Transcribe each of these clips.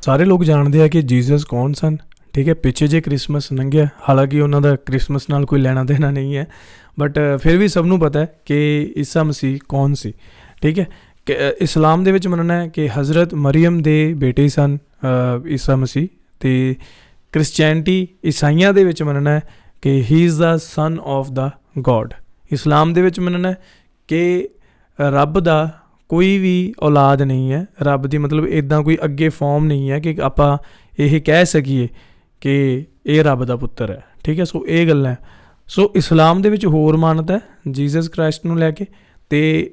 ਸਾਰੇ ਲੋਕ ਜਾਣਦੇ ਆ ਕਿ ਜੀਸਸ ਕੌਣ ਸਨ, ਠੀਕ ਹੈ। ਪਿੱਛੇ ਜੇ ਕ੍ਰਿਸਮਸ ਲੰਘਿਆ, ਹਾਲਾਂਕਿ ਉਹਨਾਂ ਦਾ ਕ੍ਰਿਸਮਸ ਨਾਲ ਕੋਈ ਲੈਣਾ ਦੇਣਾ ਨਹੀਂ ਹੈ, ਬਟ ਫਿਰ ਵੀ ਸਭ ਨੂੰ ਪਤਾ ਹੈ ਕਿ ਈਸਾ ਮਸੀਹ ਕੌਣ ਸੀ, ਠੀਕ ਹੈ। ਕਿ ਇਸਲਾਮ ਦੇ ਵਿੱਚ ਮੰਨਣਾ ਹੈ ਕਿ ਹਜ਼ਰਤ ਮਰੀਮ ਦੇ ਬੇਟੇ ਸਨ ਈਸਾ ਮਸੀਹ, ਅਤੇ ਕ੍ਰਿਸਚੈਨਿਟੀ ਈਸਾਈਆਂ ਦੇ ਵਿੱਚ ਮੰਨਣਾ ਹੈ ਕਿ he is the son of the God. Islam ਦੇ ਵਿੱਚ ਮੰਨਣਾ ਹੈ ਕਿ ਰੱਬ ਦਾ ਕੋਈ ਵੀ ਔਲਾਦ ਨਹੀਂ ਹੈ, ਰੱਬ ਦੀ ਮਤਲਬ ਇੱਦਾਂ ਕੋਈ ਅੱਗੇ ਫੋਰਮ ਨਹੀਂ ਹੈ ਕਿ ਆਪਾਂ ਇਹ ਕਹਿ ਸਕੀਏ ਕਿ ਇਹ ਰੱਬ ਦਾ ਪੁੱਤਰ ਹੈ, ਠੀਕ ਹੈ। ਸੋ ਇਹ ਗੱਲਾਂ ਹੈ। ਸੋ ਇਸਲਾਮ ਦੇ ਵਿੱਚ ਹੋਰ ਮਾਨਤਾ ਜੀਸਸ ਕ੍ਰਾਈਸਟ ਨੂੰ ਲੈ ਕੇ, ਅਤੇ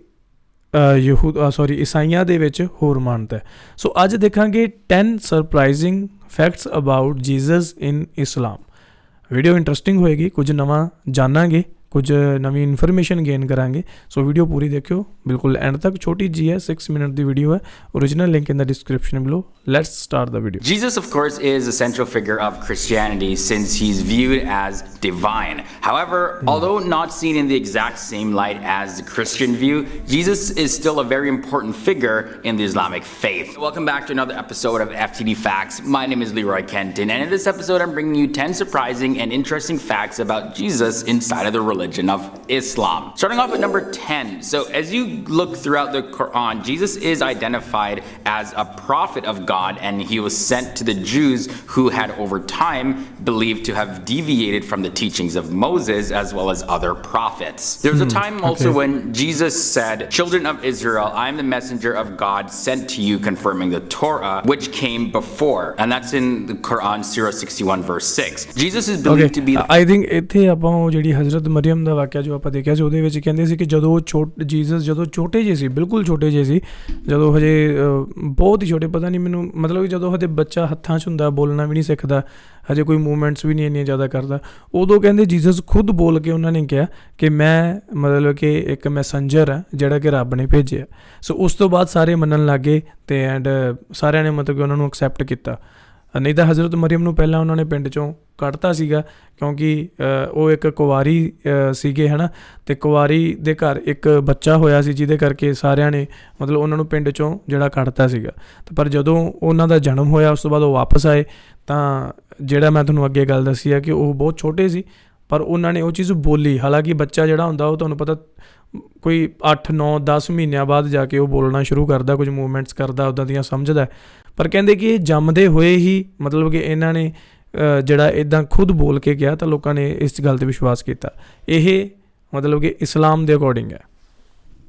ਈਸਾਈਆਂ ਦੇ ਵਿੱਚ ਹੋਰ ਮਾਨਤਾ। ਸੋ ਅੱਜ ਦੇਖਾਂਗੇ 10 surprising facts about Jesus in Islam. Video interesting ਹੋਏਗੀ, ਕੁਝ ਨਵਾਂ ਜਾਣਾਂਗੇ, ਕੁਝ ਨਵੀਂ ਇਨਫੋਰਮੇਸ਼ਨ ਗੇਨ ਕਰਾਂਗੇ। ਸੋ ਵੀਡੀਓ ਪੂਰੀ ਦੇਖਿਓ ਬਿਲਕੁਲ ਐਂਡ ਤੱਕ। ਛੋਟੀ ਜੀ ਹੈ, 6 ਮਿੰਟ ਦੀ ਵੀਡੀਓ ਹੈ। Original link in the description below. Let's start the video. Jesus, of course, is a central figure of Christianity since he's viewed as divine. However, although not seen in the exact same light as the Christian view, Jesus is still a very important figure in the Islamic faith. Welcome back to another episode of FTD Facts. My name is Leroy Kenton, and in this episode I'm bringing you 10 surprising and interesting facts about Jesus inside of the religion of Islam. Starting off at number 10. So as you look throughout the Quran, Jesus is identified as a prophet of God, and he was sent to the Jews who had over time believed to have deviated from the teachings of Moses as well as other prophets. There was a time also when Jesus said, "Children of Israel, I am the messenger of God sent to you confirming the Torah which came before." And that's in the Quran Surah 61 verse 6. Jesus is believed to be I think ਇੱਥੇ ਆਪਾਂ ਉਹ ਜਿਹੜੀ ਹਜ਼ਰਤ ਮਰੀਮ ਦਾ ਵਾਕਿਆ ਜੋ ਆਪਾਂ ਦੇਖਿਆ ਸੀ, ਉਹਦੇ ਵਿੱਚ ਕਹਿੰਦੇ ਸੀ ਕਿ ਜਦੋਂ ਜੀਸਸ ਜਦੋਂ ਛੋਟੇ ਜਿਹੇ ਸੀ, ਬਿਲਕੁਲ ਛੋਟੇ ਜਿਹੇ ਸੀ, ਜਦੋਂ ਹਜੇ ਬਹੁਤ ਹੀ ਛੋਟੇ, ਪਤਾ ਨਹੀਂ ਮੈਨੂੰ ਮਤਲਬ ਕਿ ਜਦੋਂ ਹਜੇ ਬੱਚਾ ਹੱਥਾਂ 'ਚ ਹੁੰਦਾ, ਬੋਲਣਾ ਵੀ ਨਹੀਂ ਸਿੱਖਦਾ, ਹਜੇ ਕੋਈ ਮੂਵਮੈਂਟਸ ਵੀ ਨਹੀਂ ਇੰਨੀਆਂ ਜ਼ਿਆਦਾ ਕਰਦਾ, ਉਦੋਂ ਕਹਿੰਦੇ ਜੀਸਸ ਖੁਦ ਬੋਲ ਕੇ ਉਹਨਾਂ ਨੇ ਕਿਹਾ ਕਿ ਮੈਂ ਮਤਲਬ ਕਿ ਇੱਕ ਮੈਸੇਂਜਰ ਆ ਜਿਹੜਾ ਕਿ ਰੱਬ ਨੇ ਭੇਜਿਆ। ਸੋ ਉਸ ਤੋਂ ਬਾਅਦ ਸਾਰੇ ਮੰਨਣ ਲੱਗ ਗਏ ਅਤੇ ਐਂਡ ਸਾਰਿਆਂ ਨੇ ਮਤਲਬ ਕਿ ਉਹਨਾਂ ਨੂੰ ਐਕਸੈਪਟ ਕੀਤਾ। ਨਹੀਂ ਤਾਂ ਹਜ਼ਰਤ ਮਰੀਮ ਨੂੰ ਪਹਿਲਾਂ ਉਹਨਾਂ ਨੇ ਪਿੰਡ 'ਚੋਂ ਕੱਢਤਾ ਸੀਗਾ, ਕਿਉਂਕਿ ਉਹ ਇੱਕ ਕੁਆਰੀ ਸੀਗੇ ਹੈ ਨਾ, ਅਤੇ ਕੁਆਰੀ ਦੇ ਘਰ ਇੱਕ ਬੱਚਾ ਹੋਇਆ ਸੀ, ਜਿਹਦੇ ਕਰਕੇ ਸਾਰਿਆਂ ਨੇ ਮਤਲਬ ਉਹਨਾਂ ਨੂੰ ਪਿੰਡ 'ਚੋਂ ਜਿਹੜਾ ਕੱਢਤਾ ਸੀਗਾ। ਅਤੇ ਪਰ ਜਦੋਂ ਉਹਨਾਂ ਦਾ ਜਨਮ ਹੋਇਆ, ਉਸ ਤੋਂ ਬਾਅਦ ਉਹ ਵਾਪਸ ਆਏ, ਤਾਂ ਜਿਹੜਾ ਮੈਂ ਤੁਹਾਨੂੰ ਅੱਗੇ ਗੱਲ ਦੱਸੀ ਆ ਕਿ ਉਹ ਬਹੁਤ ਛੋਟੇ ਸੀ, ਪਰ ਉਹਨਾਂ ਨੇ ਉਹ ਚੀਜ਼ ਬੋਲੀ। ਹਾਲਾਂਕਿ ਬੱਚਾ ਜਿਹੜਾ ਹੁੰਦਾ ਉਹ ਤੁਹਾਨੂੰ ਪਤਾ ਕੋਈ 8 9 10 ਮਹੀਨਿਆਂ ਬਾਅਦ ਜਾ ਕੇ ਉਹ ਬੋਲਣਾ ਸ਼ੁਰੂ ਕਰਦਾ, ਕੁਝ ਮੂਵਮੈਂਟਸ ਕਰਦਾ, ਉੱਦਾਂ ਦੀਆਂ ਸਮਝਦਾ। ਪਰ ਕਹਿੰਦੇ ਕਿ ਇਹ ਜੰਮਦੇ ਹੋਏ ਹੀ ਮਤਲਬ ਕਿ ਇਹਨਾਂ ਨੇ ਜਿਹੜਾ ਇੱਦਾਂ ਖੁਦ ਬੋਲ ਕੇ ਗਿਆ, ਤਾਂ ਲੋਕਾਂ ਨੇ ਇਸ ਗੱਲ 'ਤੇ ਵਿਸ਼ਵਾਸ ਕੀਤਾ। ਇਹ ਮਤਲਬ ਕਿ ਇਸਲਾਮ ਦੇ ਅਕੋਰਡਿੰਗ ਹੈ।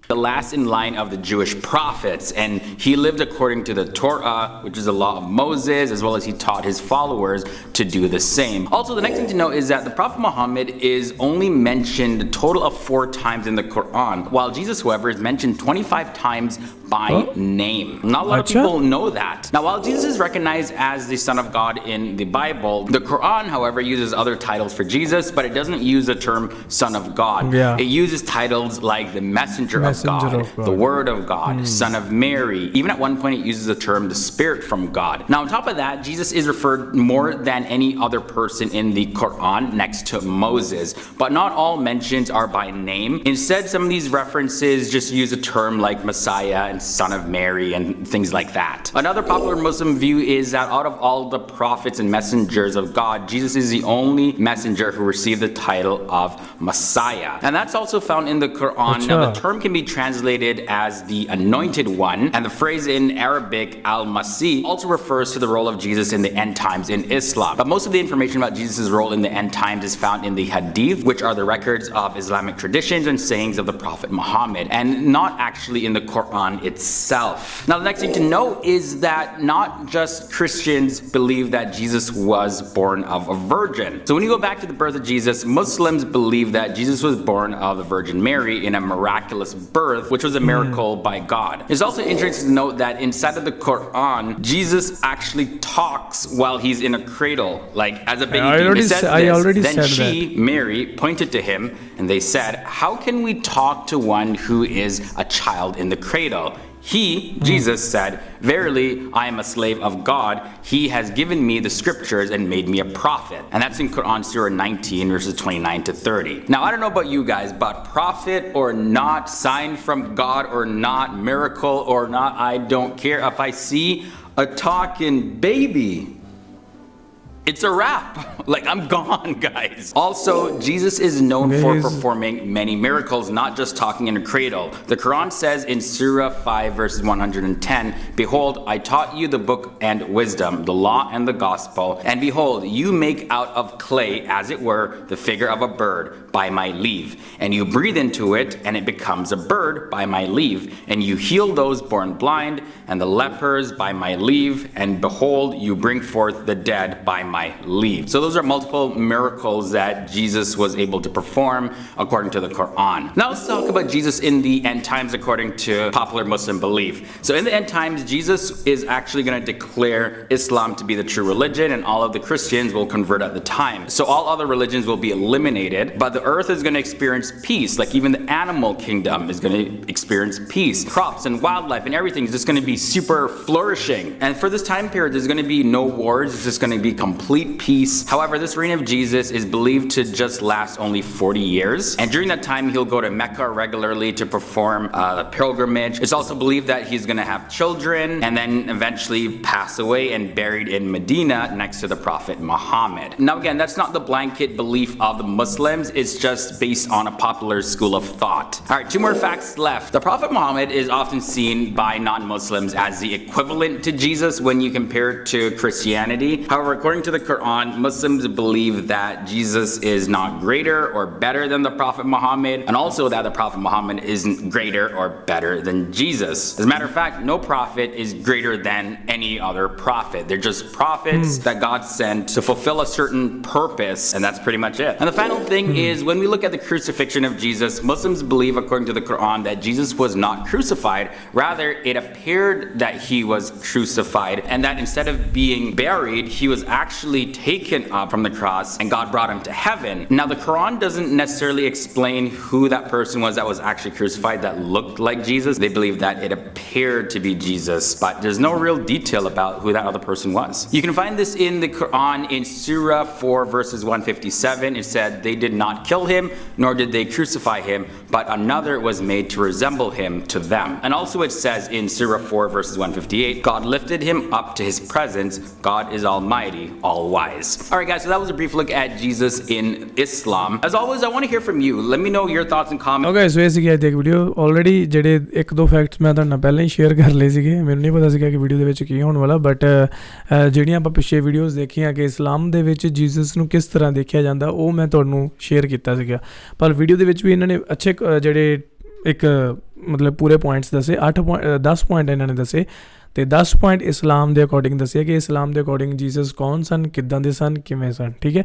The last in line of the Jewish prophets, and he lived according to the Torah, which is the law of Moses, as well as he taught his followers to do the same. Also, the next thing to know is that the Prophet Muhammad is only mentioned a total of 4 times in the Quran, while Jesus, however, is mentioned 25 times by name. Not a lot of people know that. Now, while Jesus is recognized as the Son of God in the Bible, the Quran, however, uses other titles for Jesus, but it doesn't use the term Son of God. It uses titles like the Messenger of God, the Word of God, Son of Mary. Even at one point it uses the term the Spirit from God. Now on top of that, Jesus is referred more than any other person in the Quran next to Moses, but not all mentions are by name. Instead, some of these references just use a term like Messiah and Son of Mary and things like that. Another popular Muslim view is that out of all the prophets and messengers of God, Jesus is the only messenger who received the title of Messiah. And that's also found in the Quran. Now the term can be translated as the anointed one, and the phrase in Arabic al-Masih also refers to the role of Jesus in the end times in Islam. But most of the information about Jesus' role in the end times is found in the Hadith, which are the records of Islamic traditions and sayings of the Prophet Muhammad, and not actually in the Quran itself. Now the next thing to know is that not just Christians believe that Jesus was born of a virgin. So when you go back to the birth of Jesus, Muslims believe that Jesus was born of the Virgin Mary in a miraculous birth, which was a miracle by God. It's also interesting to note that inside of the Quran, Jesus actually talks while he's in a cradle, like as a baby. It says then she, Mary, pointed to him, and they said, "How can we talk to one who is a child in the cradle?" He, Jesus, said, "Verily, I am a slave of God. He has given me the scriptures and made me a prophet." And that's in Quran Surah 19, verses 29 to 30. Now, I don't know about you guys, but prophet or not, sign from God or not, miracle or not, I don't care. If I see a talking baby, it's a wrap. Like, I'm gone, guys. Also, Jesus is known for performing many miracles, not just talking in a cradle. The Quran says in Surah 5, verses 110, "Behold, I taught you the book and wisdom, the law and the gospel. And behold, you make out of clay, as it were, the figure of a bird by my leave. And you breathe into it, and it becomes a bird by my leave. And you heal those born blind, and the lepers by my leave. And behold, you bring forth the dead by my leave." So those are multiple miracles that Jesus was able to perform according to the Quran. Now let's talk about Jesus in the end times according to popular Muslim belief. So in the end times, Jesus is actually going to declare Islam to be the true religion, and all of the Christians will convert at the time. So all other religions will be eliminated, but the earth is going to experience peace. Like even the animal kingdom is going to experience peace. Crops and wildlife and everything is just going to be super flourishing. And for this time period, there's going to be no wars. It's just going to be complete peace. However, this reign of Jesus is believed to just last only 40 years. And during that time, he'll go to Mecca regularly to perform the pilgrimage. It's also believed that he's going to have children and then eventually pass away and buried in Medina next to the Prophet Muhammad. Now again, that's not the blanket belief of the Muslims. It's just based on a popular school of thought. Alright, 2 more facts left. The Prophet Muhammad is often seen by non-Muslims as the equivalent to Jesus when you compare it to Christianity. However, according to the Quran, Muslims believe that Jesus is not greater or better than the Prophet Muhammad, and also that the Prophet Muhammad isn't greater or better than Jesus. As a matter of fact, no prophet is greater than any other prophet. They're just prophets that God sent to fulfill a certain purpose, and that's pretty much it. And the final thing is, when we look at the crucifixion of Jesus, Muslims believe, according to the Quran, that Jesus was not crucified. Rather, it appeared that he was crucified, and that instead of being buried, he was actually taken up from the cross, and God brought him to heaven. Now, the Quran doesn't necessarily explain who that person was that was actually crucified that looked like Jesus. They believe that it appeared to be Jesus, but there's no real detail about who that other person was. You can find this in the Quran in Surah 4, verses 157. It said, "They did not kill him, nor did they crucify him, but another was made to resemble him to them." And also it says in Surah 4, verses 158, "God lifted him up to his presence. God is Almighty, all wise." Alright guys, so that was a brief look at Jesus in Islam. As always, I want to hear from you. Let me know your thoughts and comments. Okay, so ਇਹ ਸੀਗੀ ਅੱਜ ਦੀ ਇੱਕ video. Already ਜਿਹੜੇ 1-2 facts ਮੈਂ ਤੁਹਾਡੇ ਨਾਲ ਪਹਿਲਾਂ ਹੀ share ਕਰ ਲਏ ਸੀਗੇ। ਮੈਨੂੰ ਨਹੀਂ ਪਤਾ ਸੀਗਾ ਕਿ ਵੀਡੀਓ ਦੇ ਵਿੱਚ ਕੀ ਹੋਣ ਵਾਲਾ, ਬਟ ਜਿਹੜੀਆਂ ਆਪਾਂ ਪਿੱਛੇ ਵੀਡੀਓਜ਼ ਦੇਖੀਆਂ ਕਿ ਇਸਲਾਮ ਦੇ ਵਿੱਚ ਜੀਸਸ ਨੂੰ ਕਿਸ ਤਰ੍ਹਾਂ ਦੇਖਿਆ ਜਾਂਦਾ, ਉਹ ਮੈਂ ਤੁਹਾਨੂੰ ਸ਼ੇਅਰ ਕੀਤਾ ਸੀਗਾ। ਪਰ ਵੀਡੀਓ ਦੇ ਵਿੱਚ ਵੀ ਇਹਨਾਂ ਨੇ ਅੱਛੇ ਜਿਹੜੇ ਇੱਕ ਮਤਲਬ ਪੂਰੇ ਪੁਆਇੰਟਸ ਦੱਸੇ, 10 ਪੁਆਇੰਟ ਇਹਨਾਂ ਨੇ ਦੱਸੇ, ਤੇ 10 ਪੁਆਇੰਟ ਇਸਲਾਮ ਦੇ ਅਕੋਰਡਿੰਗ ਦੱਸਿਆ ਕਿ ਇਸਲਾਮ ਦੇ ਅਕੋਰਡਿੰਗ ਜੀਸਸ ਕੌਣ ਸਨ, ਕਿੱਦਾਂ ਦੇ ਸਨ, ਕਿਵੇਂ ਸਨ। ਠੀਕ ਹੈ,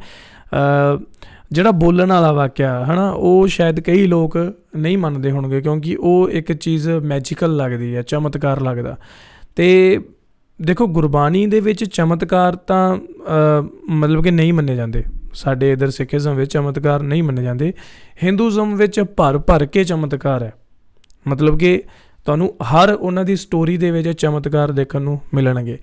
ਜਿਹੜਾ ਬੋਲਣ ਵਾਲਾ ਵਾਕਿਆ ਹੈ ਨਾ, ਉਹ ਸ਼ਾਇਦ ਕਈ ਲੋਕ ਨਹੀਂ ਮੰਨਦੇ ਹੋਣਗੇ ਕਿਉਂਕਿ ਉਹ ਇੱਕ ਚੀਜ਼ ਮੈਜੀਕਲ ਲੱਗਦੀ ਹੈ, ਚਮਤਕਾਰ ਲੱਗਦਾ। ਅਤੇ ਦੇਖੋ, ਗੁਰਬਾਣੀ ਦੇ ਵਿੱਚ ਚਮਤਕਾਰ ਤਾਂ ਮਤਲਬ ਕਿ ਨਹੀਂ ਮੰਨੇ ਜਾਂਦੇ। ਸਾਡੇ ਇੱਧਰ ਸਿੱਖਿਜ਼ਮ ਵਿੱਚ ਚਮਤਕਾਰ ਨਹੀਂ ਮੰਨੇ ਜਾਂਦੇ। ਹਿੰਦੂਜ਼ਮ ਵਿੱਚ ਭਰ ਕੇ ਚਮਤਕਾਰ ਹੈ। ਮਤਲਬ ਕਿ ਤੁਹਾਨੂੰ ਹਰ ਉਹਨਾਂ ਦੀ ਸਟੋਰੀ ਦੇ ਵਿੱਚ ਚਮਤਕਾਰ ਦੇਖਣ ਨੂੰ ਮਿਲਣਗੇ।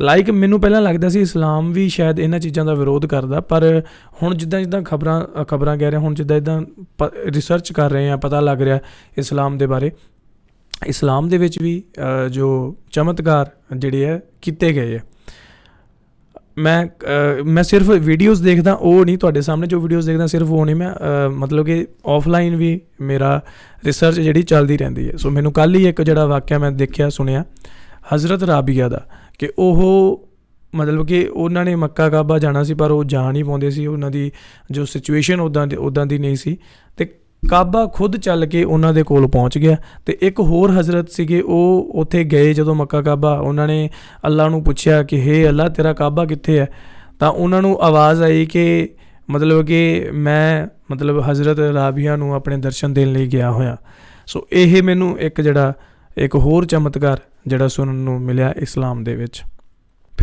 ਲਾਈਕ ਮੈਨੂੰ ਪਹਿਲਾਂ ਲੱਗਦਾ ਸੀ ਇਸਲਾਮ ਵੀ ਸ਼ਾਇਦ ਇਹਨਾਂ ਚੀਜ਼ਾਂ ਦਾ ਵਿਰੋਧ ਕਰਦਾ, ਪਰ ਹੁਣ ਜਿੱਦਾਂ ਖਬਰਾਂ ਕਹਿ ਰਹੇ, ਹੁਣ ਜਿੱਦਾਂ ਰਿਸਰਚ ਕਰ ਰਹੇ ਹਾਂ, ਪਤਾ ਲੱਗ ਰਿਹਾ ਇਸਲਾਮ ਦੇ ਬਾਰੇ, ਇਸਲਾਮ ਦੇ ਵਿੱਚ ਵੀ ਜੋ ਚਮਤਕਾਰ ਜਿਹੜੇ ਹੈ ਕੀਤੇ ਗਏ ਹੈ। ਮੈਂ ਸਿਰਫ ਵੀਡੀਓਜ਼ ਦੇਖਦਾ, ਉਹ ਨਹੀਂ ਤੁਹਾਡੇ ਸਾਹਮਣੇ ਜੋ ਵੀਡੀਓਜ਼ ਦੇਖਦਾ ਸਿਰਫ ਉਹ ਨਹੀਂ, ਮੈਂ ਮਤਲਬ ਕਿ ਆਫਲਾਈਨ ਵੀ ਮੇਰਾ ਰਿਸਰਚ ਜਿਹੜੀ ਚੱਲਦੀ ਰਹਿੰਦੀ ਹੈ। ਸੋ ਮੈਨੂੰ ਕੱਲ੍ਹ ਹੀ ਇੱਕ ਜਿਹੜਾ ਵਾਕਿਆ ਮੈਂ ਦੇਖਿਆ ਸੁਣਿਆ ਹਜ਼ਰਤ ਰਾਬੀਆ ਦਾ, ਕਿ ਉਹ ਮਤਲਬ ਕਿ ਉਹਨਾਂ ਨੇ ਮੱਕਾ ਕਾਬਾ ਜਾਣਾ ਸੀ ਪਰ ਉਹ ਜਾ ਨਹੀਂ ਪਾਉਂਦੇ ਸੀ, ਉਹਨਾਂ ਦੀ ਜੋ ਸਿਚੁਏਸ਼ਨ ਉੱਦਾਂ ਦੀ ਨਹੀਂ ਸੀ, ਅਤੇ ਕਾਬਾ ਖੁਦ ਚੱਲ ਕੇ ਉਹਨਾਂ ਦੇ ਕੋਲ ਪਹੁੰਚ ਗਿਆ। ਅਤੇ ਇੱਕ ਹੋਰ ਹਜ਼ਰਤ ਸੀਗੇ, ਉਹ ਉੱਥੇ ਗਏ ਜਦੋਂ ਮੱਕਾ ਕਾਬਾ, ਉਹਨਾਂ ਨੇ ਅੱਲਾ ਨੂੰ ਪੁੱਛਿਆ ਕਿ ਹੇ ਅੱਲਾ, ਤੇਰਾ ਕਾਬਾ ਕਿੱਥੇ ਹੈ? ਤਾਂ ਉਹਨਾਂ ਨੂੰ ਆਵਾਜ਼ ਆਈ ਕਿ ਮਤਲਬ ਕਿ ਮੈਂ ਹਜ਼ਰਤ ਰਾਬੀਆ ਨੂੰ ਆਪਣੇ ਦਰਸ਼ਨ ਦੇਣ ਲਈ ਗਿਆ ਹੋਇਆ। ਸੋ ਇਹ ਮੈਨੂੰ ਇੱਕ ਹੋਰ ਚਮਤਕਾਰ ਜਿਹੜਾ ਸੁਣਨ ਨੂੰ ਮਿਲਿਆ ਇਸਲਾਮ ਦੇ ਵਿੱਚ।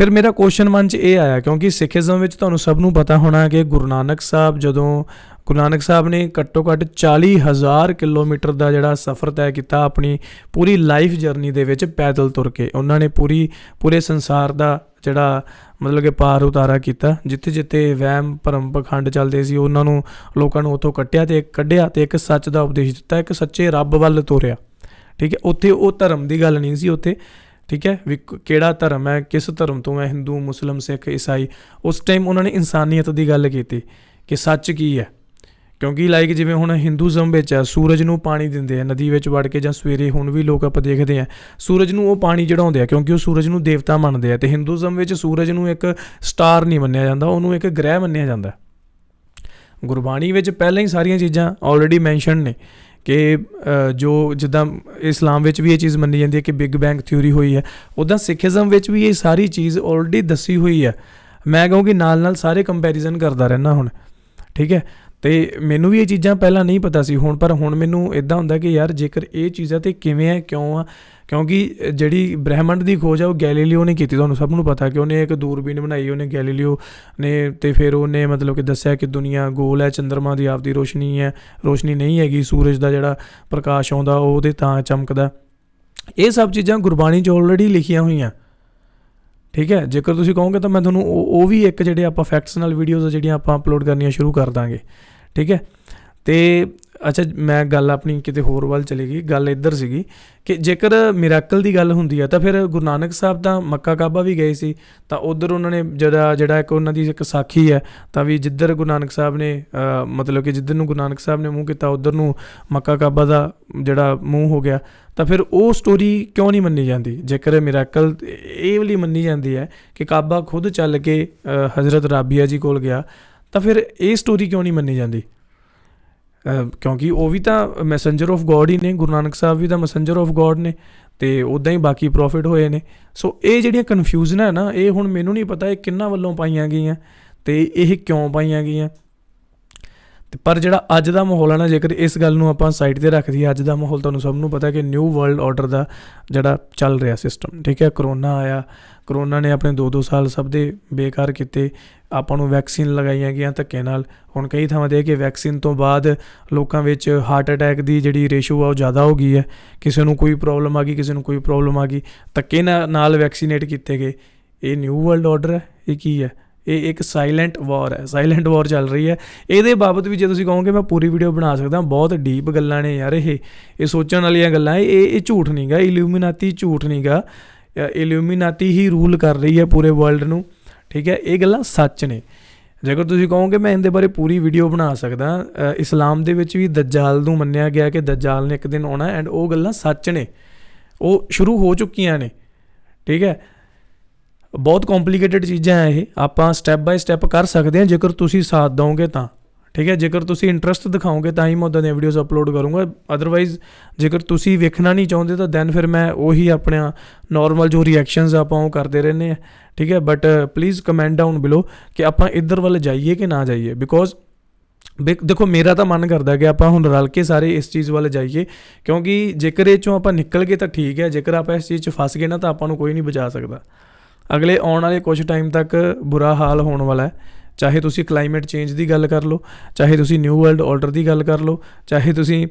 ਫਿਰ ਮੇਰਾ ਕੁਐਸਚਨ ਮਨ 'ਚ ਇਹ ਆਇਆ, ਕਿਉਂਕਿ ਸਿੱਖੀਜ਼ਮ ਵਿੱਚ ਤੁਹਾਨੂੰ ਸਭ ਨੂੰ ਪਤਾ ਹੋਣਾ ਕਿ ਗੁਰੂ ਨਾਨਕ ਸਾਹਿਬ ਨੇ ਘੱਟੋ ਘੱਟ 40,000 ਕਿਲੋਮੀਟਰ ਦਾ ਜਿਹੜਾ ਸਫ਼ਰ ਤੈਅ ਕੀਤਾ ਆਪਣੀ ਪੂਰੀ ਲਾਈਫ ਜਰਨੀ ਦੇ ਵਿੱਚ ਪੈਦਲ ਤੁਰ ਕੇ। ਉਹਨਾਂ ਨੇ ਪੂਰੇ ਸੰਸਾਰ ਦਾ ਜਿਹੜਾ ਮਤਲਬ ਕਿ ਪਾਰ ਉਤਾਰਾ ਕੀਤਾ, ਜਿੱਥੇ ਜਿੱਥੇ ਵਹਿਮ ਭਰਮ ਪਖੰਡ ਚੱਲਦੇ ਸੀ ਉਹਨਾਂ ਨੂੰ ਲੋਕਾਂ ਨੂੰ ਉੱਥੋਂ ਕੱਢਿਆ ਤੇ ਇੱਕ ਸੱਚ ਦਾ ਉਪਦੇਸ਼ ਦਿੱਤਾ, ਇੱਕ ਸੱਚੇ ਰੱਬ ਵੱਲ ਤੋਰਿਆ। ਠੀਕ ਹੈ, ਉੱਥੇ ਉਹ ਧਰਮ ਦੀ ਗੱਲ ਨਹੀਂ ਸੀ ਉੱਥੇ, ਠੀਕ ਹੈ, ਵੀ ਕਿਹੜਾ ਧਰਮ ਹੈ, ਕਿਸ ਧਰਮ ਤੋਂ ਹੈ, ਹਿੰਦੂ, ਮੁਸਲਿਮ, ਸਿੱਖ, ਈਸਾਈ। ਉਸ ਟਾਈਮ ਉਹਨਾਂ ਨੇ ਇਨਸਾਨੀਅਤ ਦੀ ਗੱਲ ਕੀਤੀ ਕਿ ਸੱਚ ਕੀ ਹੈ। ਕਿਉਂਕਿ ਲਾਈਕ ਜਿਵੇਂ ਹੁਣ ਹਿੰਦੂਜ਼ਮ ਵਿੱਚ ਹੈ, ਸੂਰਜ ਨੂੰ ਪਾਣੀ ਦਿੰਦੇ ਆ ਨਦੀ ਵਿੱਚ ਵੜ ਕੇ, ਜਾਂ ਸਵੇਰੇ ਹੁਣ ਵੀ ਲੋਕ ਆਪਾਂ ਦੇਖਦੇ ਹਾਂ ਸੂਰਜ ਨੂੰ ਉਹ ਪਾਣੀ ਚੜਾਉਂਦੇ ਆ ਕਿਉਂਕਿ ਉਹ ਸੂਰਜ ਨੂੰ ਦੇਵਤਾ ਮੰਨਦੇ ਆ। ਅਤੇ ਹਿੰਦੂਜ਼ਮ ਵਿੱਚ ਸੂਰਜ ਨੂੰ ਇੱਕ ਸਟਾਰ ਨਹੀਂ ਮੰਨਿਆ ਜਾਂਦਾ, ਉਹਨੂੰ ਇੱਕ ਗ੍ਰਹਿ ਮੰਨਿਆ ਜਾਂਦਾ। ਗੁਰਬਾਣੀ ਵਿੱਚ ਪਹਿਲਾਂ ਹੀ ਸਾਰੀਆਂ ਚੀਜ਼ਾਂ ਆਲਰੇਡੀ ਮੈਂਸ਼ਨ ਨੇ ਕਿ ਜੋ ਜਿੱਦਾਂ ਇਸਲਾਮ ਵਿੱਚ ਵੀ ਇਹ ਚੀਜ਼ ਮੰਨੀ ਜਾਂਦੀ ਹੈ ਕਿ ਬਿਗ ਬੈਂਗ ਥਿਊਰੀ ਹੋਈ ਹੈ, ਉੱਦਾਂ ਸਿੱਖੀਜ਼ਮ ਵਿੱਚ ਵੀ ਇਹ ਸਾਰੀ ਚੀਜ਼ ਆਲਰੇਡੀ ਦੱਸੀ ਹੋਈ ਹੈ। ਮੈਂ ਕਹੂੰਗੀ ਨਾਲ ਸਾਰੇ ਕੰਪੈਰੀਜ਼ਨ ਕਰਦਾ ਰਹਿੰਦਾ ਹੁਣ, ਠੀਕ ਹੈ। ਅਤੇ ਮੈਨੂੰ ਵੀ ਇਹ ਚੀਜ਼ਾਂ ਪਹਿਲਾਂ ਨਹੀਂ ਪਤਾ ਸੀ, ਪਰ ਹੁਣ ਮੈਨੂੰ ਇੱਦਾਂ ਹੁੰਦਾ ਕਿ ਯਾਰ ਜੇਕਰ ਇਹ ਚੀਜ਼ਾਂ ਤਾਂ ਕਿਵੇਂ ਹੈ, ਕਿਉਂ ਆ, ਕਿਉਂਕਿ ਜਿਹੜੀ ਬ੍ਰਹਿਮੰਡ ਦੀ ਖੋਜ ਆ ਉਹ ਗੈਲੀਲੀਓ ਨੇ ਕੀਤੀ। ਤੁਹਾਨੂੰ ਸਭ ਨੂੰ ਪਤਾ ਕਿ ਉਹਨੇ ਇੱਕ ਦੂਰਬੀਨ ਬਣਾਈ, ਉਹਨੇ ਗੈਲੀਲੀਓ ਨੇ, ਅਤੇ ਫਿਰ ਉਹਨੇ ਮਤਲਬ ਕਿ ਦੱਸਿਆ ਕਿ ਦੁਨੀਆ ਗੋਲ ਹੈ, ਚੰਦਰਮਾ ਦੀ ਆਪਦੀ ਰੋਸ਼ਨੀ ਨਹੀਂ ਹੈਗੀ, ਸੂਰਜ ਦਾ ਜਿਹੜਾ ਪ੍ਰਕਾਸ਼ ਆਉਂਦਾ ਉਹ ਉਹਦੇ ਤਾਂ ਚਮਕਦਾ। ਇਹ ਸਭ ਚੀਜ਼ਾਂ ਗੁਰਬਾਣੀ 'ਚ ਆਲਰੇਡੀ ਲਿਖੀਆਂ ਹੋਈਆਂ, ਠੀਕ ਹੈ। ਜੇਕਰ ਤੁਸੀਂ ਕਹੋਗੇ ਤਾਂ ਮੈਂ ਤੁਹਾਨੂੰ ਉਹ ਵੀ ਇੱਕ ਜਿਹੜੇ ਆਪਾਂ ਫੈਕਟਸ ਨਾਲ ਵੀਡੀਓਜ਼ ਜਿਹੜੀਆਂ ਆਪਾਂ ਅਪਲੋਡ ਕਰਨੀਆਂ ਸ਼ੁਰੂ ਕਰ ਦਾਂਗੇ, ਠੀਕ ਹੈ। ਅਤੇ ਅੱਛਾ, ਮੈਂ ਗੱਲ ਆਪਣੀ ਕਿਤੇ ਹੋਰ ਵੱਲ ਚਲੀ ਗਈ। ਗੱਲ ਇੱਧਰ ਸੀਗੀ ਕਿ ਜੇਕਰ ਮਿਰਾਕਲ ਦੀ ਗੱਲ ਹੁੰਦੀ ਆ ਤਾਂ ਫਿਰ ਗੁਰੂ ਨਾਨਕ ਸਾਹਿਬ ਤਾਂ ਮੱਕਾ ਕਾਬਾ ਵੀ ਗਏ ਸੀ, ਤਾਂ ਉੱਧਰ ਉਹਨਾਂ ਨੇ ਜਿਹੜਾ ਇੱਕ ਉਹਨਾਂ ਦੀ ਇੱਕ ਸਾਖੀ ਹੈ, ਤਾਂ ਵੀ ਜਿੱਧਰ ਗੁਰੂ ਨਾਨਕ ਸਾਹਿਬ ਨੇ ਮਤਲਬ ਕਿ ਜਿੱਧਰ ਨੂੰ ਗੁਰੂ ਨਾਨਕ ਸਾਹਿਬ ਨੇ ਮੂੰਹ ਕੀਤਾ ਉੱਧਰ ਨੂੰ ਮੱਕਾ ਕਾਬਾ ਦਾ ਜਿਹੜਾ ਮੂੰਹ ਹੋ ਗਿਆ। ਤਾਂ ਫਿਰ ਉਹ ਸਟੋਰੀ ਕਿਉਂ ਨਹੀਂ ਮੰਨੀ ਜਾਂਦੀ? ਜੇਕਰ ਮਿਰਾਕਲ ਇਹ ਵਾਲੀ ਮੰਨੀ ਜਾਂਦੀ ਹੈ ਕਿ ਕਾਬਾ ਖੁਦ ਚੱਲ ਕੇ ਹਜ਼ਰਤ ਰਾਬੀਆ ਜੀ ਕੋਲ ਗਿਆ, ਤਾਂ ਫਿਰ ਇਹ ਸਟੋਰੀ ਕਿਉਂ ਨਹੀਂ ਮੰਨੀ ਜਾਂਦੀ? ਕਿਉਂਕਿ ਉਹ ਵੀ ਤਾਂ ਮੈਸੇਂਜਰ ਆਫ ਗੋਡ ਹੀ ਨੇ, ਗੁਰੂ ਨਾਨਕ ਸਾਹਿਬ ਵੀ ਤਾਂ ਮੈਸੇਂਜਰ ਆਫ ਗੋਡ ਨੇ, ਅਤੇ ਉੱਦਾਂ ਹੀ ਬਾਕੀ ਪ੍ਰੋਫਿਟ ਹੋਏ ਨੇ। ਸੋ ਇਹ ਜਿਹੜੀਆਂ ਕਨਫਿਊਜ਼ਨ ਹੈ ਨਾ, ਇਹ ਹੁਣ ਮੈਨੂੰ ਨਹੀਂ ਪਤਾ ਇਹ ਕਿਹਨਾਂ ਵੱਲੋਂ ਪਾਈਆਂ ਗਈਆਂ ਅਤੇ ਇਹ ਕਿਉਂ ਪਾਈਆਂ ਗਈਆਂ। ਅਤੇ ਪਰ ਜਿਹੜਾ ਅੱਜ ਦਾ ਮਾਹੌਲ ਹੈ ਨਾ, ਜੇਕਰ ਇਸ ਗੱਲ ਨੂੰ ਆਪਾਂ ਸਾਈਡ 'ਤੇ ਰੱਖ ਦਈਏ, ਅੱਜ ਦਾ ਮਾਹੌਲ ਤੁਹਾਨੂੰ ਸਭ ਨੂੰ ਪਤਾ ਕਿ ਨਿਊ ਵਰਲਡ ਆਰਡਰ ਦਾ ਜਿਹੜਾ ਚੱਲ ਰਿਹਾ ਸਿਸਟਮ, ਠੀਕ ਹੈ। ਕਰੋਨਾ ਆਇਆ, ਕਰੋਨਾ ਨੇ ਆਪਣੇ 2-2 ਸਾਲ ਸਭ ਦੇ ਬੇਕਾਰ ਕੀਤੇ। ਆਪਾਂ ਨੂੰ ਵੈਕਸੀਨ ਲਗਾਈਆਂ ਗਈਆਂ ਧੱਕੇ ਨਾਲ। ਹੁਣ ਕਈ ਥਾਵਾਂ 'ਤੇ ਕਿ ਵੈਕਸੀਨ ਤੋਂ ਬਾਅਦ ਲੋਕਾਂ ਵਿੱਚ ਹਾਰਟ ਅਟੈਕ ਦੀ ਜਿਹੜੀ ਰੇਸ਼ੋ ਆ ਉਹ ਜ਼ਿਆਦਾ ਹੋ ਗਈ ਹੈ। ਕਿਸੇ ਨੂੰ ਕੋਈ ਪ੍ਰੋਬਲਮ ਆ ਗਈ, ਕਿਸੇ ਨੂੰ ਕੋਈ ਪ੍ਰੋਬਲਮ ਆ ਗਈ, ਧੱਕੇ ਨਾਲ ਵੈਕਸੀਨੇਟ ਕੀਤੇ ਗਏ। ਇਹ ਨਿਊ ਵਰਲਡ ਆਰਡਰ ਹੈ? ਇਹ ਕੀ ਹੈ? ਇਹ ਇੱਕ ਸਾਇਲੈਂਟ ਵਾਰ ਹੈ, ਸਾਇਲੈਂਟ ਵਾਰ ਚੱਲ ਰਹੀ ਹੈ। ਇਹਦੇ ਬਾਬਤ ਵੀ ਜੇ ਤੁਸੀਂ ਕਹੋਗੇ ਮੈਂ ਪੂਰੀ ਵੀਡੀਓ ਬਣਾ ਸਕਦਾ, ਬਹੁਤ ਡੀਪ ਗੱਲਾਂ ਨੇ ਯਾਰ। ਇਹ ਸੋਚਣ ਵਾਲੀਆਂ ਗੱਲਾਂ। ਇਹ ਝੂਠ ਨਹੀਂ ਗਾ, ਇਲੂਮੀਨਾਤੀ ਝੂਠ ਨਹੀਂ ਗਾ, ਇਲੂਮੀਨਾਤੀ ਹੀ ਰੂਲ ਕਰ ਰਹੀ ਹੈ ਪੂਰੇ ਵਰਲਡ ਨੂੰ, ਠੀਕ ਹੈ। ਇਹ ਗੱਲਾਂ ਸੱਚ ਨੇ। ਜੇਕਰ ਤੁਸੀਂ ਕਹੋਗੇ ਮੈਂ ਇਹਦੇ ਬਾਰੇ ਪੂਰੀ ਵੀਡੀਓ ਬਣਾ ਸਕਦਾ। ਇਸਲਾਮ ਦੇ ਵਿੱਚ ਵੀ ਦੱਜਾਲ ਨੂੰ ਮੰਨਿਆ ਗਿਆ ਕਿ ਦੱਜਾਲ ਨੇ ਇੱਕ ਦਿਨ ਆਉਣਾ, ਐਂਡ ਉਹ ਗੱਲਾਂ ਸੱਚ ਨੇ, ਉਹ ਸ਼ੁਰੂ ਹੋ ਚੁੱਕੀਆਂ ਨੇ, ਠੀਕ ਹੈ। ਬਹੁਤ ਕੰਪਲੀਕੇਟਡ ਚੀਜ਼ਾਂ ਹੈ ਇਹ, ਆਪਾਂ ਸਟੈਪ ਬਾਏ ਸਟੈਪ ਕਰ ਸਕਦੇ ਹਾਂ ਜੇਕਰ ਤੁਸੀਂ ਸਾਥ ਦਿਓਗੇ ਤਾਂ, ਠੀਕ ਹੈ। ਜੇਕਰ ਤੁਸੀਂ ਇੰਟਰਸਟ ਦਿਖਾਓਗੇ ਤਾਂ ਹੀ ਮੈਂ ਉੱਦਾਂ ਦੀਆਂ ਵੀਡੀਓਜ਼ ਅਪਲੋਡ ਕਰੂੰਗਾ। ਅਦਰਵਾਈਜ਼ ਜੇਕਰ ਤੁਸੀਂ ਵੇਖਣਾ ਨਹੀਂ ਚਾਹੁੰਦੇ ਤਾਂ ਦੈਨ ਫਿਰ ਮੈਂ ਉਹੀ ਆਪਣਾ ਨੋਰਮਲ ਜੋ ਰਿਐਕਸ਼ਨਸ ਆਪਾਂ ਉਹ ਕਰਦੇ ਰਹਿੰਦੇ ਹਾਂ, ਠੀਕ ਹੈ। ਬਟ ਪਲੀਜ਼ ਕਮੈਂਟ ਡਾਊਨ ਬਿਲੋ ਕਿ ਆਪਾਂ ਇੱਧਰ ਵੱਲ ਜਾਈਏ ਕਿ ਨਾ ਜਾਈਏ। ਬਿਕੋਜ਼ ਦੇਖੋ ਮੇਰਾ ਤਾਂ ਮਨ ਕਰਦਾ ਕਿ ਆਪਾਂ ਹੁਣ ਰਲ ਕੇ ਸਾਰੇ ਇਸ ਚੀਜ਼ ਵੱਲ ਜਾਈਏ, ਕਿਉਂਕਿ ਜੇਕਰ ਇਹ 'ਚੋਂ ਆਪਾਂ ਨਿਕਲ ਗਏ ਤਾਂ ਠੀਕ ਹੈ, ਜੇਕਰ ਆਪਾਂ ਇਸ ਚੀਜ਼ 'ਚ ਫਸ ਗਏ ਨਾ ਤਾਂ ਆਪਾਂ ਨੂੰ ਕੋਈ ਨਹੀਂ ਬਚਾ ਸਕਦਾ। ਅਗਲੇ ਆਉਣ ਵਾਲੇ ਕੁਝ ਟਾਈਮ ਤੱਕ ਬੁਰਾ ਹਾਲ ਹੋਣ ਵਾਲਾ ਹੈ। ਚਾਹੇ ਤੁਸੀਂ ਕਲਾਈਮੇਟ ਚੇਂਜ ਦੀ ਗੱਲ ਕਰ ਲਓ, ਚਾਹੇ ਤੁਸੀਂ ਨਿਊ ਵਰਲਡ ਆਰਡਰ ਦੀ ਗੱਲ ਕਰ ਲਓ, ਚਾਹੇ ਤੁਸੀਂ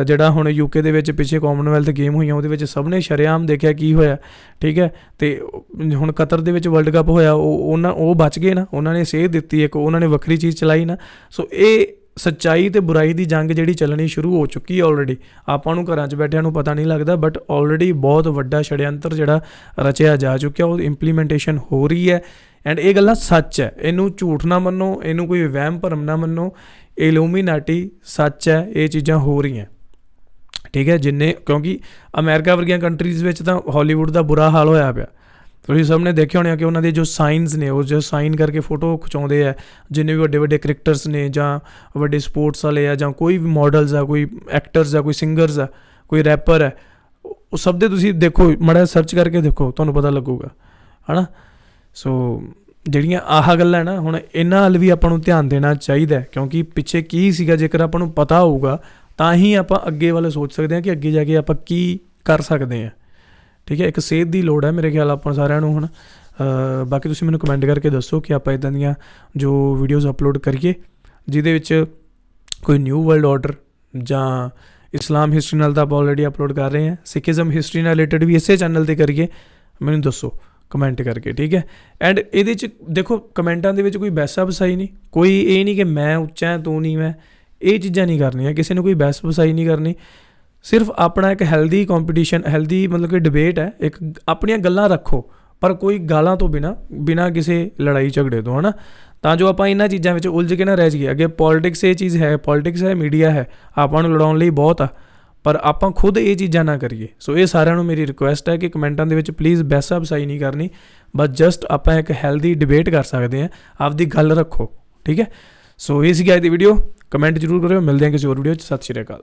ਜਿਹੜਾ ਹੁਣ UK ਦੇ ਵਿੱਚ ਪਿੱਛੇ ਕਾਮਨਵੈਲਥ ਗੇਮ ਹੋਈਆਂ ਉਹਦੇ ਵਿੱਚ ਸਭ ਨੇ ਸ਼ਰੇਆਮ ਦੇਖਿਆ ਕੀ ਹੋਇਆ, ਠੀਕ ਹੈ। ਅਤੇ ਹੁਣ ਕਤਰ ਦੇ ਵਿੱਚ ਵਰਲਡ ਕੱਪ ਹੋਇਆ, ਉਹ ਬਚ ਗਏ ਨਾ, ਉਹਨਾਂ ਨੇ ਸੇਧ ਦਿੱਤੀ ਇੱਕ, ਉਹਨਾਂ ਨੇ ਵੱਖਰੀ ਚੀਜ਼ ਚਲਾਈ ਨਾ। ਸੋ ਇਹ ਸੱਚਾਈ ਅਤੇ ਬੁਰਾਈ ਦੀ ਜੰਗ ਜਿਹੜੀ ਚੱਲਣੀ ਸ਼ੁਰੂ ਹੋ ਚੁੱਕੀ ਹੈ ਆਲਰੇਡੀ। ਆਪਾਂ ਨੂੰ ਘਰਾਂ 'ਚ ਬੈਠਿਆਂ ਨੂੰ ਪਤਾ ਨਹੀਂ ਲੱਗਦਾ, ਬਟ ਆਲਰੇਡੀ ਬਹੁਤ ਵੱਡਾ ਛੜਯੰਤਰ ਜਿਹੜਾ ਰਚਿਆ ਜਾ ਚੁੱਕਿਆ, ਉਹ ਇੰਪਲੀਮੈਂਟੇਸ਼ਨ ਹੋ ਰਹੀ ਹੈ। ਐਂਡ ਇਹ ਗੱਲਾਂ ਸੱਚ ਹੈ, ਇਹਨੂੰ ਝੂਠ ਨਾ ਮੰਨੋ, ਇਹਨੂੰ ਕੋਈ ਵਹਿਮ ਭਰਮ ਨਾ ਮੰਨੋ। ਇਲੂਮੀਨਾਟੀ ਸੱਚ ਹੈ, ਇਹ ਚੀਜ਼ਾਂ ਹੋ ਰਹੀਆਂ, ਠੀਕ ਹੈ। ਕਿਉਂਕਿ ਅਮਰੀਕਾ ਵਰਗੀਆਂ ਕੰਟਰੀਜ਼ ਵਿੱਚ ਤਾਂ ਹਾਲੀਵੁੱਡ ਦਾ ਬੁਰਾ ਹਾਲ ਹੋਇਆ ਪਿਆ। ਤੁਸੀਂ ਸਭ ਨੇ ਦੇਖਿਆ ਹੋਣਾ ਕਿ ਉਹਨਾਂ ਦੇ ਜੋ ਸਾਈਨਸ ਨੇ, ਉਹ ਜੋ ਸਾਈਨ ਕਰਕੇ ਫੋਟੋ ਖਿਚਾਉਂਦੇ ਆ, ਜਿੰਨੇ ਵੀ ਵੱਡੇ ਵੱਡੇ ਕ੍ਰਿਕਟਰਸ ਨੇ ਜਾਂ ਵੱਡੇ ਸਪੋਰਟਸ ਵਾਲੇ ਆ ਜਾਂ ਕੋਈ ਵੀ ਮਾਡਲਸ ਆ, ਕੋਈ ਐਕਟਰਸ ਆ, ਕੋਈ ਸਿੰਗਰਸ ਆ, ਕੋਈ ਰੈਪਰ ਹੈ, ਉਹ ਸਭ ਦੇ ਤੁਸੀਂ ਦੇਖੋ, ਮਾੜਾ ਸਰਚ ਕਰਕੇ ਦੇਖੋ, ਤੁਹਾਨੂੰ ਪਤਾ ਲੱਗੂਗਾ, ਹੈ ਨਾ। ਸੋ ਜਿਹੜੀਆਂ ਆਹ ਗੱਲਾਂ ਨਾ, ਹੁਣ ਇਹਨਾਂ ਵੱਲ ਵੀ ਆਪਾਂ ਨੂੰ ਧਿਆਨ ਦੇਣਾ ਚਾਹੀਦਾ, ਕਿਉਂਕਿ ਪਿੱਛੇ ਕੀ ਸੀਗਾ ਜੇਕਰ ਆਪਾਂ ਨੂੰ ਪਤਾ ਹੋਊਗਾ ਤਾਂ ਹੀ ਆਪਾਂ ਅੱਗੇ ਵੱਲ ਸੋਚ ਸਕਦੇ ਹਾਂ ਕਿ ਅੱਗੇ ਜਾ ਕੇ ਆਪਾਂ ਕੀ ਕਰ ਸਕਦੇ ਹਾਂ, ਠੀਕ ਹੈ। ਇੱਕ ਸੇਧ ਦੀ ਲੋੜ ਹੈ ਮੇਰੇ ਖਿਆਲ ਆਪਾਂ ਸਾਰਿਆਂ ਨੂੰ ਹੁਣ। ਬਾਕੀ ਤੁਸੀਂ ਮੈਨੂੰ ਕਮੈਂਟ ਕਰਕੇ ਦੱਸੋ ਕਿ ਆਪਾਂ ਇੱਦਾਂ ਦੀਆਂ ਜੋ ਵੀਡੀਓਜ਼ ਅਪਲੋਡ ਕਰੀਏ ਜਿਹਦੇ ਵਿੱਚ ਕੋਈ ਨਿਊ ਵਰਲਡ ਆਰਡਰ ਜਾਂ ਇਸਲਾਮ ਹਿਸਟਰੀ ਨਾਲ ਤਾਂ ਆਪਾਂ ਆਲਰੇਡੀ ਅਪਲੋਡ ਕਰ ਰਹੇ ਹਾਂ, ਸਿੱਖੀਜ਼ਮ ਹਿਸਟਰੀ ਨਾਲ ਰਿਲੇਟਡ ਵੀ ਇਸੇ ਚੈਨਲ 'ਤੇ ਕਰੀਏ, ਮੈਨੂੰ ਦੱਸੋ ਕਮੈਂਟ ਕਰਕੇ, ਠੀਕ ਹੈ। ਐਂਡ ਇਹਦੇ 'ਚ ਦੇਖੋ ਕਮੈਂਟਾਂ ਦੇ ਵਿੱਚ ਕੋਈ ਬਹਿਸਾ ਵਸਾਈ ਨਹੀਂ, ਕੋਈ ਇਹ ਨਹੀਂ ਕਿ ਮੈਂ ਉੱਚਾ ਤੂੰ ਨਹੀਂ ਮੈਂ, ਇਹ ਚੀਜ਼ਾਂ ਨਹੀਂ ਕਰਨੀਆਂ, ਕਿਸੇ ਨੂੰ ਕੋਈ ਬਹਿਸ ਵਸਾਈ ਨਹੀਂ ਕਰਨੀ। ਸਿਰਫ ਆਪਣਾ ਇੱਕ ਹੈਲਦੀ ਕੰਪੀਟੀਸ਼ਨ, ਹੈਲਦੀ ਮਤਲਬ ਕਿ ਡਿਬੇਟ ਹੈ, ਇੱਕ ਆਪਣੀਆਂ ਗੱਲਾਂ ਰੱਖੋ ਪਰ ਕੋਈ ਗਾਲਾਂ ਤੋਂ ਬਿਨਾਂ ਕਿਸੇ ਲੜਾਈ ਝਗੜੇ ਤੋਂ, ਹੈ ਨਾ, ਤਾਂ ਜੋ ਆਪਾਂ ਇਹਨਾਂ ਚੀਜ਼ਾਂ ਵਿੱਚ ਉਲਝ ਕੇ ਨਾ ਰਹਿ ਜਾਈਏ। ਅੱਗੇ ਪੋਲੀਟਿਕਸ ਇਹ ਚੀਜ਼ ਹੈ, ਪੋਲੀਟਿਕਸ ਹੈ, ਮੀਡੀਆ ਹੈ, ਆਪਾਂ ਨੂੰ ਲੜਾਉਣ ਲਈ ਬਹੁਤ ਆ, ਪਰ ਆਪਾਂ ਖੁਦ ਇਹ ਚੀਜ਼ਾਂ ਨਾ ਕਰੀਏ। ਸੋ ਇਹ ਸਾਰਿਆਂ ਨੂੰ ਮੇਰੀ ਰਿਕੁਐਸਟ ਹੈ ਕਿ ਕਮੈਂਟਾਂ ਦੇ ਵਿੱਚ ਪਲੀਜ਼ ਬਹਿਸਾ ਵਸਾਈ ਨਹੀਂ ਕਰਨੀ, ਬਸ ਜਸਟ ਆਪਾਂ ਇੱਕ ਹੈਲਦੀ ਡਿਬੇਟ ਕਰ ਸਕਦੇ ਹਾਂ, ਆਪਦੀ ਗੱਲ ਰੱਖੋ, ਠੀਕ ਹੈ। ਸੋ ਇਹ ਸੀ ਅੱਜ ਦੀ ਵੀਡੀਓ, ਕਮੈਂਟ ਜ਼ਰੂਰ ਕਰਿਓ, ਮਿਲਦੇ ਹਾਂ ਕਿਸੇ ਹੋਰ ਵੀਡੀਓ 'ਚ। ਸਤਿ ਸ਼੍ਰੀ ਅਕਾਲ।